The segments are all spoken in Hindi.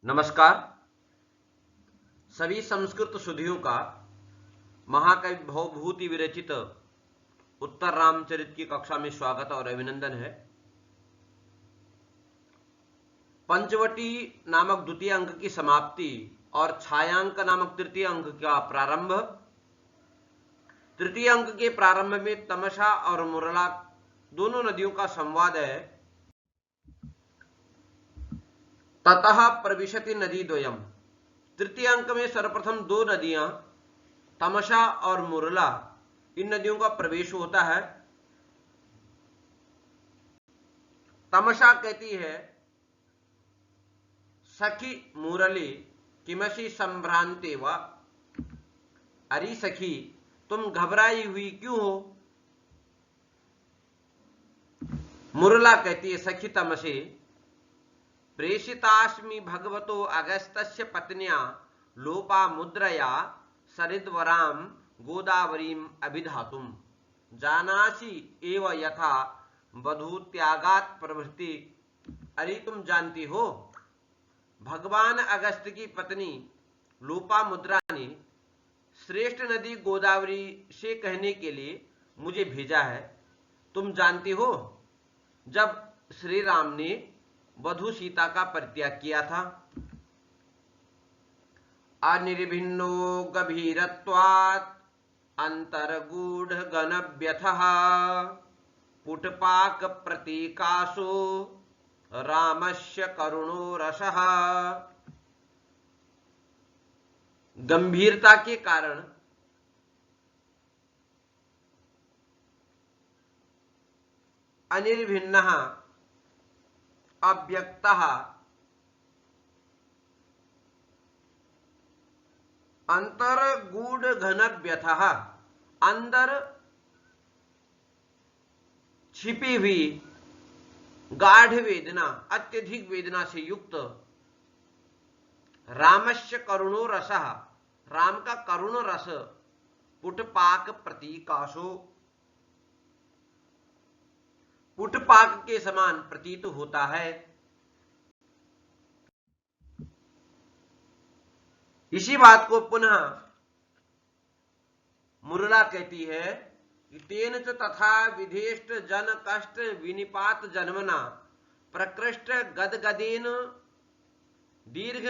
नमस्कार। सभी संस्कृत सुधियों का महाकवि भवभूति विरचित उत्तर रामचरित की कक्षा में स्वागत और अभिनंदन है। पंचवटी नामक द्वितीय अंक की समाप्ति और छायांक नामक तृतीय अंक का प्रारंभ। तृतीय अंक के प्रारंभ में तमसा और मुरला दोनों नदियों का संवाद है। ततः प्रविशति नदी द्वयम। तृतीय अंक में सर्वप्रथम दो नदियां तमसा और मुरला, इन नदियों का प्रवेश होता है। तमसा कहती है, सखी मुरली किमसी संभ्रांते व। अरे सखी, तुम घबराई हुई क्यों हो। मुरला कहती है, सखी तमसे, प्रेषितास्मि भगवतो अगस्त्यस्य पत्न्या लोपामुद्रया सरिद्वरां गोदावरीं अभिधातुम्। जानासि एव यथा वधूत्यागात् प्रभृति। अरे तुम जानती हो, भगवान अगस्त्य की पत्नी लोपामुद्रा ने श्रेष्ठ नदी गोदावरी से कहने के लिए मुझे भेजा है। तुम जानती हो, जब श्री राम ने वधू सीता का परित्याग किया था। अनिर्भिन्नो गभीरत्वात् अंतर्गूढ़ गणव्यथः पुटपाक प्रतीकासो रामस्य करुणो रसः। गंभीरता के कारण अनिर्भिन्नः अव्यक्तः अंतर्गूढ़ घनव्यथः, अंदर छिपी हुई गाढ़ वेदना, अत्यधिक वेदना से युक्त। रामस्य करुणो रसः, राम का करुण रस पुटपाक प्रतीकासो, पुटपाक के समान प्रतीत होता है। इसी बात को पुनः मुरला कहती है कि तेन च तथा विधेष्ट जन कष्ट विनिपात जन्मना प्रकृष्ट गदगदेन दीर्घ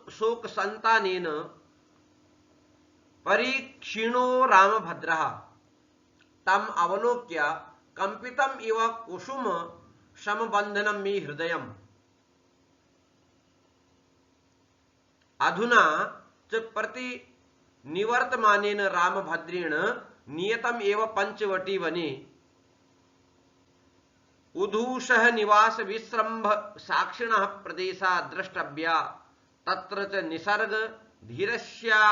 शोक संतानेन परीक्षीणो रामभद्रः तम अवलोक्य कंपितम इव कुसुम समबंधनम मे हृदयम्। अधुना च प्रति निवर्तमानेन रामभद्रेण नियतम एव पंचवटी वने उधूषः निवास विश्रम्भ साक्षिणः प्रदेशा द्रष्टव्या। तत्र च निसर्ग धीरस्या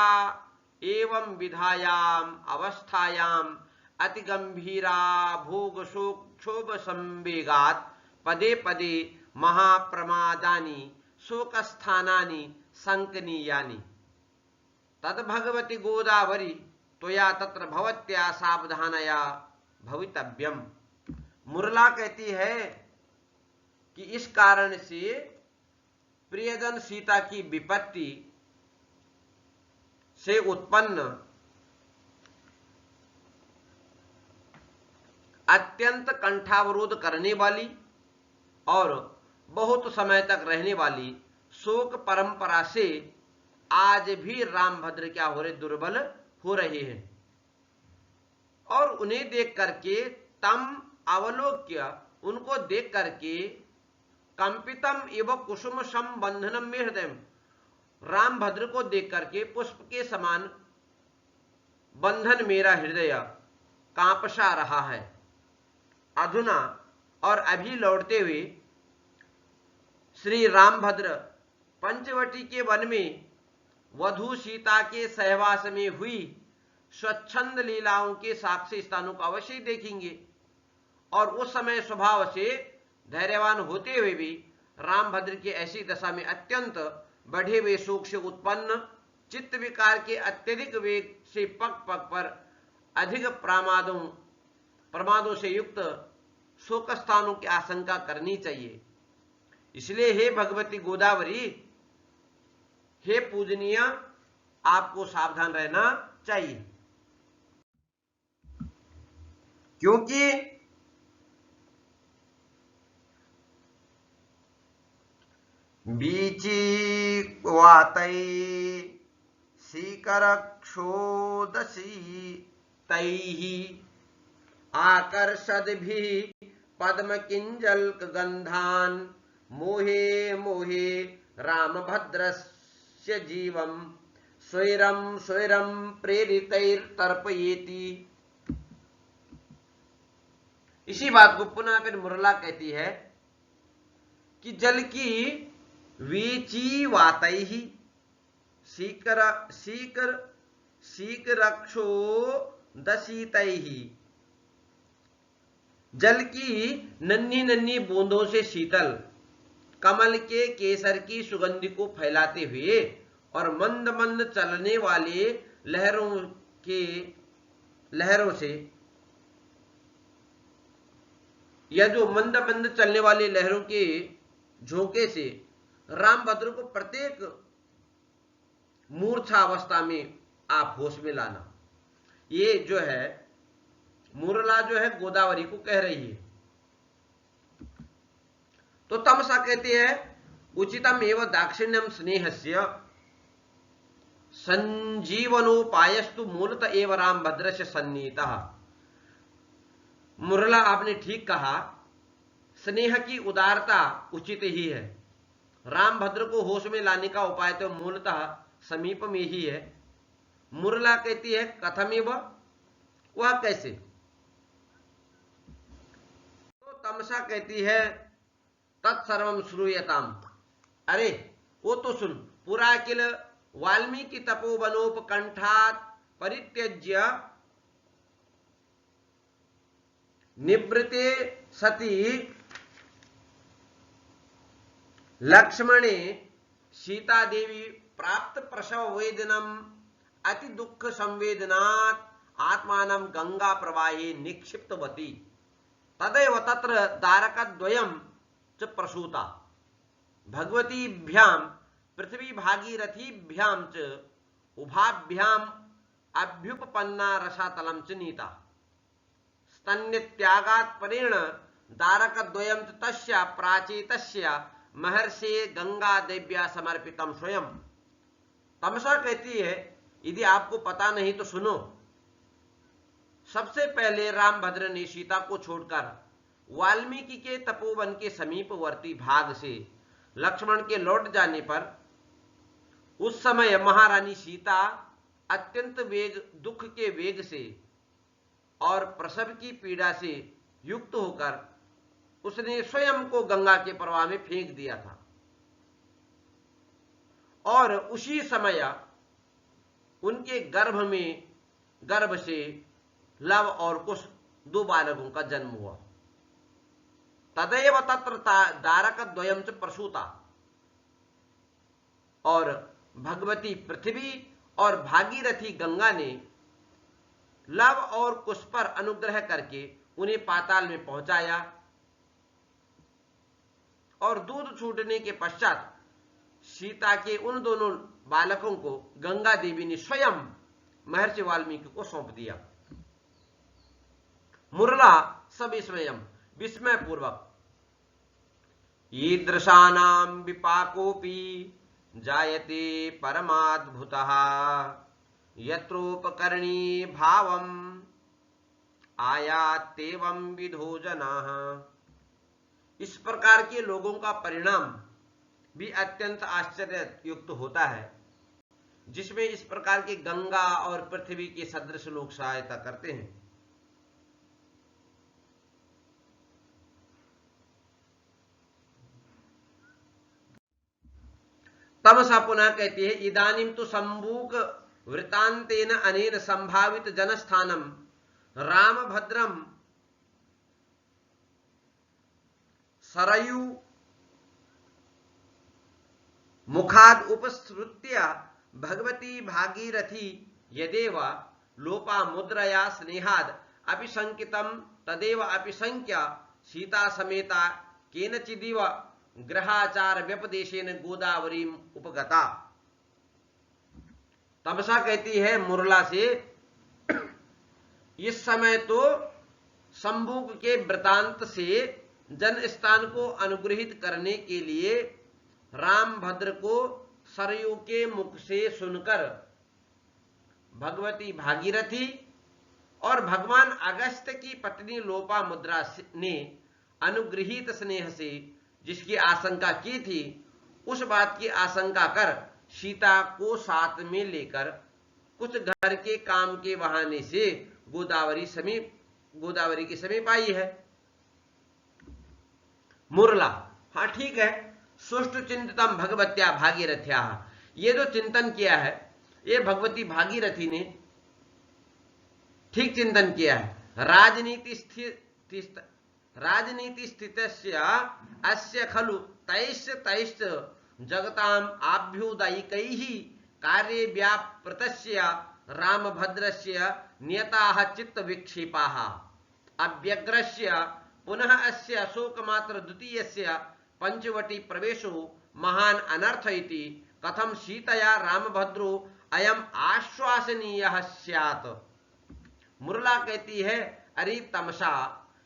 एवं विधायाम अवस्थायाम अति गंभीरा भोग क्षोभ संवेगात् पदे पदे महाप्रमादानि शोकस्थानानि संकनीयानि। तद भगवती गोदावरी त्वया तत्र भवत्या सावधानया भवितव्यम। मुरला कहती है कि इस कारण से प्रियजन सीता की विपत्ति से उत्पन्न अत्यंत कंठावरोध करने वाली और बहुत समय तक रहने वाली शोक परंपरा से आज भी रामभद्र क्या हो रहे, दुर्बल हो रहे हैं। और उन्हें देख करके तम अवलोक्य, उनको देख करके कंपितम एवं कुसुम संबंधनम में हृदय, रामभद्र को देख करके पुष्प के समान बंधन मेरा हृदय कांपसा रहा है। अधुना, और अभी लौटते हुए श्री रामभद्र पंचवटी के वन में वधू सीता के सहवास में हुई स्वच्छंद लीलाओं के साक्षी स्थानों को अवश्य देखेंगे। और उस समय स्वभाव से धैर्यवान होते हुए भी रामभद्र की ऐसी दशा में अत्यंत बढ़े हुए शोक से उत्पन्न चित्त विकार के अत्यधिक वेग से पग पग पर अधिक प्रमादों से युक्त शोक स्थानों की आशंका करनी चाहिए। इसलिए हे भगवती गोदावरी, हे पूजनीय, आपको सावधान रहना चाहिए, क्योंकि बीची वातई सीकरक्षोदसी तैहि आकर्षद्भि पद्म किंजल गंधान मोहे मोहे रामभद्रस्य जीवम स्वैरम स्वैरम प्रेरितैर्तर्पयेति। इसी बात को पुनः फिर मुरला कहती है कि जल की वीची वातई ही सीकर सीकर सीकरक्षो दशीतई ही, जल की नन्ही नन्ही बूंदों से शीतल कमल के केसर की सुगंधि को फैलाते हुए और मंद मंद चलने वाले लहरों से, या जो मंद मंद चलने वाली लहरों के झोंके से रामभद्र को प्रत्येक मूर्छा अवस्था में आप होश में लाना। ये जो है मुरला जो है गोदावरी को कह रही है। तो तमसा कहते हैं उचितम एवं दाक्षिण्यम स्नेहस्य संजीवनोपायस्तु मूलत एवं रामभद्र से सन्नीतः। मुरला आपने ठीक कहा, स्नेह की उदारता उचित ही है। रामभद्र को होश में लाने का उपाय तो मूलतः समीप में ही है। मुरला कहती है कथमेव, वह कैसे? तो तमसा कहती है तत्सर्वम श्रूयताम, अरे वो तो सुन, पुरा किल वाल्मीकि तपोवनोपकंठात् परित्यज्य निवृते सती लक्ष्मणे सीता देवी प्राप्त प्रसव वेदनम अति दुख संवेदनात् आत्मानं गंगा प्रवाहे निक्षिप्तवती तदैव तत्र दारकद्वयं च प्रसूता भगवतीभ्यां पृथ्वी भागीरथीभ्यां च उभाभ्यां अभ्युपपन्ना रसातलं च नीता स्तन्यत्यागात् परेण दारकद्वयं च तस्य प्राचेतस्य महर्षे गंगा देव्या समर्पितम स्वयं। तमसा कहती है यदि आपको पता नहीं तो सुनो, सबसे पहले रामभद्र ने सीता को छोड़कर वाल्मीकि के तपोवन के समीपवर्ती भाग से लक्ष्मण के लौट जाने पर उस समय महारानी सीता अत्यंत दुख के वेग से और प्रसव की पीड़ा से युक्त होकर उसने स्वयं को गंगा के प्रवाह में फेंक दिया था और उसी समय उनके गर्भ से लव और कुश दो बालकों का जन्म हुआ। तदैव तत्र दारकद्वयं च प्रसूता, और भगवती पृथ्वी और भागीरथी गंगा ने लव और कुश पर अनुग्रह करके उन्हें पाताल में पहुंचाया और दूध छूटने के पश्चात सीता के उन दोनों बालकों को गंगा देवी ने स्वयं महर्षि वाल्मीकि को सौंप दिया। मुरला सब विस्मय पूर्वक ईदृशानां विपाकोऽपि जायते परमाद्भुतः यत्रोपकरणी भावम् आयात्येवं विधो जनाः। इस प्रकार के लोगों का परिणाम भी अत्यंत आश्चर्य युक्त होता है, जिसमें इस प्रकार के गंगा और पृथ्वी के सदृश लोग सहायता करते हैं। तमसा पुनः कहती है इदानीं तो संबूक वृतांतेन अनेन संभावित जनस्थानम रामभद्रम सरयू मुखाद उपसृत्य भगवती भागीरथी यदेव लोपा मुद्रया स्नेहाद अपिशंकितम तदेव अपिशंक्य सीता समेता केनचिदिव ग्रहाचार व्यपदेशेन गोदावरीम उपगता। तमसा कहती है मुरला से, इस समय तो शंभुक के वृतांत से जनस्थान को अनुग्रहित करने के लिए रामभद्र को सरयू के मुख से सुनकर भगवती भागीरथी और भगवान अगस्त्य की पत्नी लोपामुद्रा ने अनुग्रहित स्नेह से जिसकी आशंका की थी, उस बात की आशंका कर सीता को साथ में लेकर कुछ घर के काम के बहाने से गोदावरी के समीप आई है। मुरला, हाँ ठीक है, सुष्टु चिंततम भगवत्या भागीरथ्या, ये जो चिंतन किया है ये भगवती भागीरथी ने ठीक चिंतन किया है। राजनीति स्थितस्य अस्य खलु तैश्च जगताम आभ्युदयिकैः कार्ये व्यापृतस्य रामभद्रस्य नियताः चित्त विक्षेपाः अव्यग्रस्य पुनः अस्य शोकमात्र द्वितीयस्य पंचवटी प्रवेशो महान अनर्थ इति कथम सीतया रामभद्रो अयम आश्वासनीयः स्यात्। मुरला कहती है, अरे तमसा,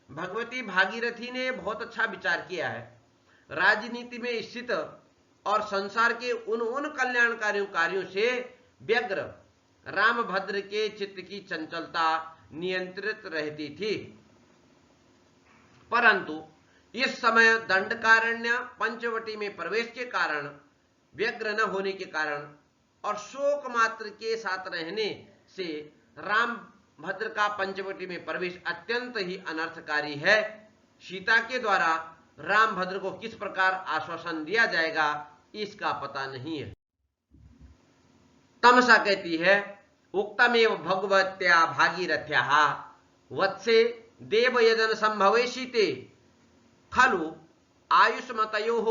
भगवती भागीरथी ने बहुत अच्छा विचार किया है। राजनीति में स्थित और संसार के उन कल्याणकारी कार्यों से व्यग्र रामभद्र के चित्त की चंचलता नियंत्रित रहती थी, परंतु इस समय दंडकारण्य पंचवटी में प्रवेश के कारण, व्यग्र न होने के कारण और शोक मात्र के साथ रहने से रामभद्र का पंचवटी में प्रवेश अत्यंत ही अनर्थकारी है। सीता के द्वारा रामभद्र को किस प्रकार आश्वासन दिया जाएगा इसका पता नहीं है। तमसा कहती है, उक्तमेव भगवत्या भागीरथ्या वत्से देवयजन संभवेशीते खलु आयुष्मतयोः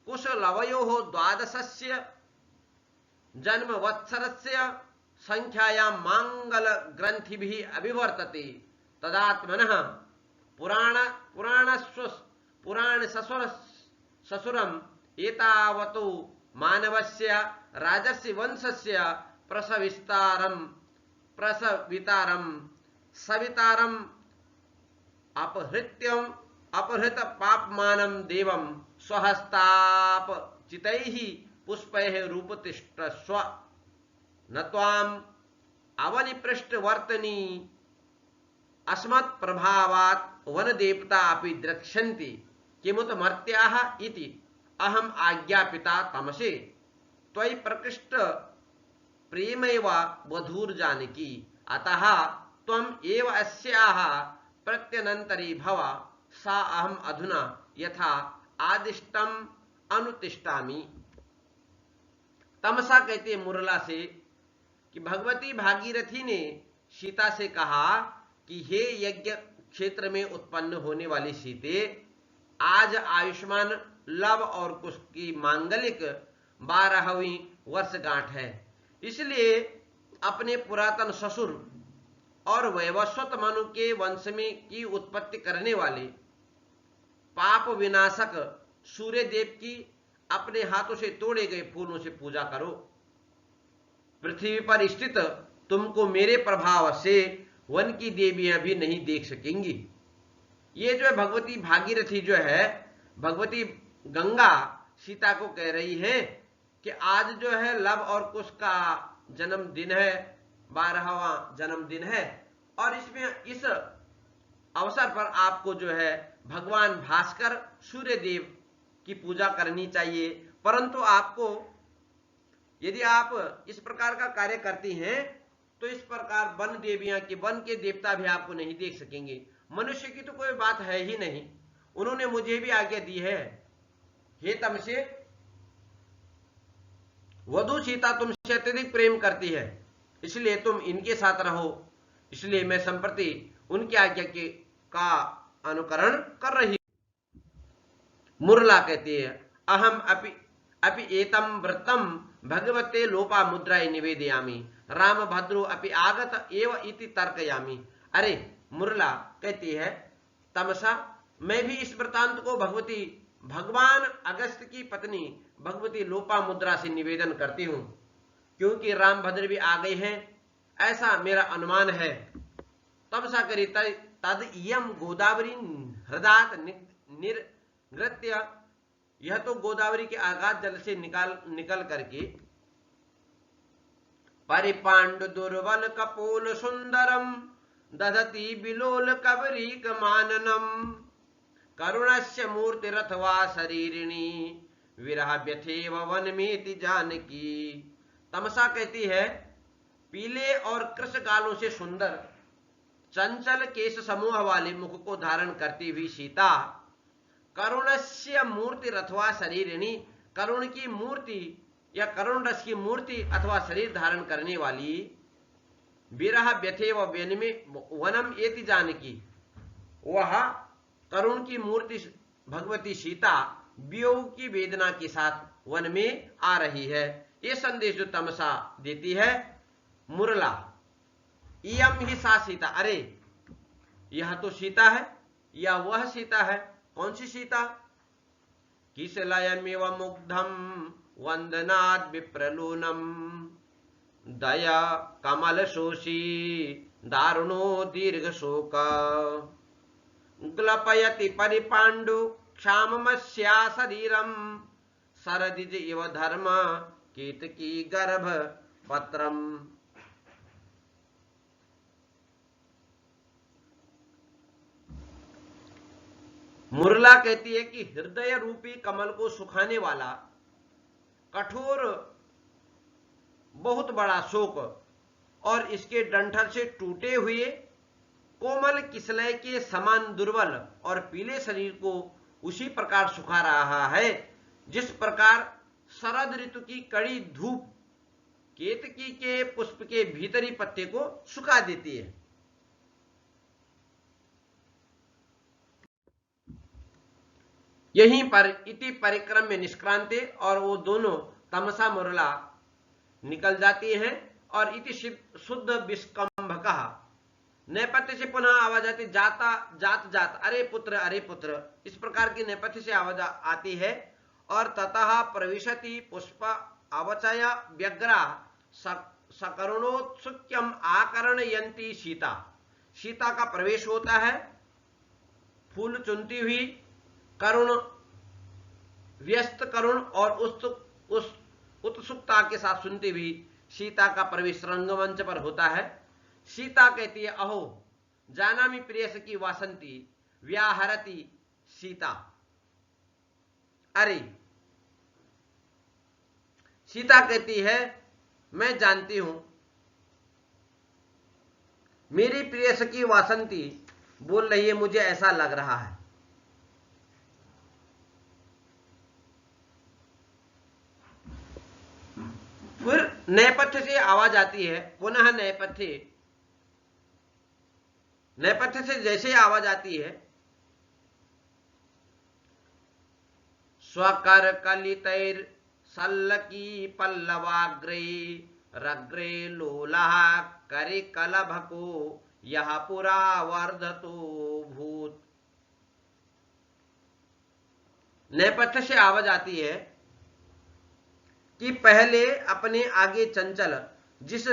कुशलवयोः द्वादशस्य जन्म वत्सरस्य संख्यायां मांगल ग्रंथिभिः अभिवर्तते तदात्मनः पुराण ससुरम एतावतो मानवस्य राजस्य वंशस्य प्रसवितारम सवितारम अपहृत पापमानं देवं स्वहस्ताप चितैः पुष्पैः रूपतिष्ठस्व न त्वाम् अवनिपृष्ठवर्तनी अस्मत् प्रभावात् वनदेवता अपि द्रक्ष्यन्ति किमुत मर्त्याः इति अहम् आज्ञापिता तमसे त्वयि प्रकृष्ट प्रेमैव वधूर्जानकी अतः त्वम् एव अस्याः प्रत्यनन्तरी भव सा अहम् अधुना यथा आदिष्टम् अनुतिष्ठामि। तमसा कहते मुरला से कि भगवती भागीरथी ने सीता से कहा कि हे यज्ञ क्षेत्र में उत्पन्न होने वाली सीते, आज आयुष्मान लव और कुश की मांगलिक 12वीं वर्षगांठ है, इसलिए अपने पुरातन ससुर और वैवस्वत मनु के वंश में की उत्पत्ति करने वाले पाप विनाशक सूर्य देव की अपने हाथों से तोड़े गए फूलों से पूजा करो। पृथ्वी पर स्थित तुमको मेरे प्रभाव से वन की देवियां भी नहीं देख सकेंगी। ये जो है भगवती भागीरथी जो है, भगवती गंगा सीता को कह रही है कि आज जो है लव और कुश का जन्मदिन है, 12वां जन्मदिन है, और इसमें इस अवसर पर आपको जो है भगवान भास्कर सूर्य देव की पूजा करनी चाहिए। परंतु आपको यदि आप इस प्रकार का कार्य करती हैं तो इस प्रकार वन देवियां की, वन के देवता भी आपको नहीं देख सकेंगे। मनुष्य की तो कोई बात है ही नहीं, उन्होंने मुझे भी आज्ञा दी है, हे तमसे, वधू सीता तुमसे अत्यधिक प्रेम करती है, इसलिए तुम इनके साथ रहो, इसलिए मैं संप्रति उनकी आज्ञा के का अनुकरण कर रही। मुरला कहती है, अहम अपि एतम व्रतम भगवते लोपामुद्राय निवेदयामि रामभद्रो अपि आगत एव इति तर्कयामि। अरे मुरला कहती है, तमसा, मैं भी इस वृतांत को भगवान अगस्त की पत्नी भगवती लोपामुद्रा से निवेदन करती हूं क्योंकि रामभद्र भी आ गए हैं, ऐसा मेरा अनुमान है। तब सा करी तद इयम गोदावरी हृदात निर्गृत्य, यह तो गोदावरी के आगाध जल से निकल करके परिपांडु दुर्बल कपोल सुंदरम दधति बिलोल कबरीक माननम करुणस्य मूर्तिरथवा शरीरिणी विरह व्यथेव वनमेति जानकी। तमसा कहती है, पीले और कृष्ण गालों से सुंदर चंचल केश समूह वाले मुख को धारण करती हुई सीता, करुणस्य मूर्ति अथवा शरीरिणी, करुण की मूर्ति या करुण रस की मूर्ति अथवा शरीर धारण करने वाली, विरह व्यथे वनम एति जानकी, वह करुण की मूर्ति भगवती सीता वियोग की वेदना के साथ वन में आ रही है। ये संदेश जो तमसा देती है, मुरला इयम ही सा सीता, अरे यह तो सीता है, या वह सीता है। कौन सी सीता? किसलयमिव मुग्धम वंदनाद विप्रलूनम दया कमल शोषी दारुणो दीर्घ शोक ग्लपयति परिपांडु क्षाममस्या शरीरम सरदिज इव धर्म केतकी गर्भ पत्रम। मुरला कहती है कि हृदय रूपी कमल को सुखाने वाला कठोर बहुत बड़ा शोक और इसके डंठल से टूटे हुए कोमल किसलय के समान दुर्बल और पीले शरीर को उसी प्रकार सुखा रहा है जिस प्रकार शरद ऋतु की कड़ी धूप केतकी के पुष्प के भीतरी पत्ते को सुखा देती है। यहीं पर इति परिक्रम में निष्क्रांते, और वो दोनों तमसा मुरला निकल जाती हैं। और इति शुद्ध विस्कंभ कहा, नेपथ्य से पुनः आवाज आती, जाता जात जात, अरे पुत्र, इस प्रकार की नेपथ्य से आवाज आती है। और ततः प्रविशति पुष्प अवचय व्यग्रा सकरुणोत्सुक्यम आकर्णयन्ती सीता, सीता का प्रवेश होता है फूल चुनती हुई, करुण व्यस्त करुण और उत्सुकता के साथ सुनती हुई सीता का प्रवेश रंगमंच पर होता है। सीता कहती है, अहो जानामि प्रियस की वासंती व्याहरती सीता, अरे सीता कहती है मैं जानती हूं मेरी प्रियस की वासंती बोल रही है, मुझे ऐसा लग रहा है। फिर नेपथ्य से आवाज आती है, पुनः नेपथ्य से जैसे आवाज आती है, स्वकर कलितैर सल्लकी पल्लवाग्रे रग्रे लोला करि कलभको यह पुरा वर्धतो भूत। नेपथ्य से आवाज आती है कि पहले अपने आगे चंचल जिस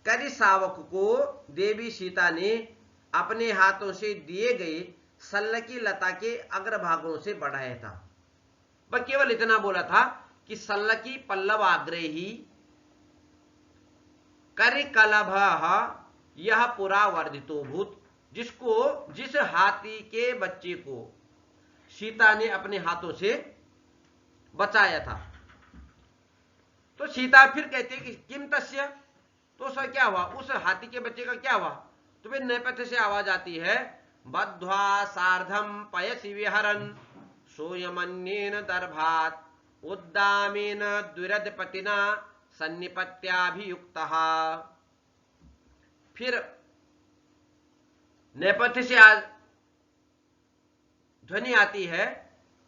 करि शावक को देवी सीता ने अपने हाथों से दिए गए सल्लकी लता के अग्रभागों से बढ़ाया था, वह केवल इतना बोला था कि सल्लकी पल्लव आग्रे ही करि कलभ यह पुरा वर्धितो भूत, जिस हाथी के बच्चे को सीता ने अपने हाथों से बचाया था। तो सीता फिर कहती है कि किम तस्य, तो उसका क्या हुआ, उस हाथी के बच्चे का क्या हुआ। तो फिर नेपथ्य से आवाज आती है, बद्ध्वा सार्धम पयसि विहरन सोयमन्येन दर्भात उद्दामेन द्विरदपतिना सन्निपत्याभियुक्तः। फिर नेपथ्य से आज ध्वनि आती है,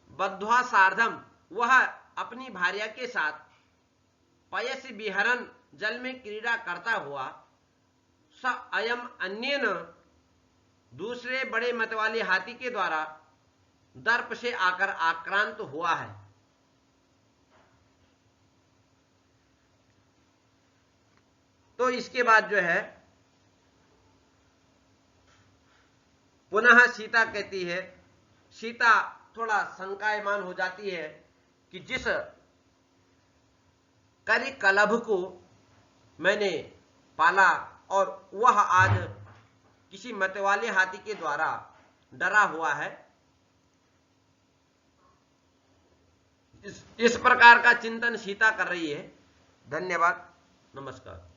बद्ध्वा सार्धम, वह अपनी भार्या के साथ पयसि विहरन, जल में क्रीड़ा करता हुआ, स अयम अन्येन, दूसरे बड़े मत वाले हाथी के द्वारा दर्प से आकर आक्रांत हुआ है। तो इसके बाद जो है पुनः सीता कहती है, सीता थोड़ा शंकायमान हो जाती है कि जिस करिकलभ को मैंने पाला और वह आज किसी मतवाले हाथी के द्वारा डरा हुआ है। इस प्रकार का चिंतन सीता कर रही है। धन्यवाद, नमस्कार।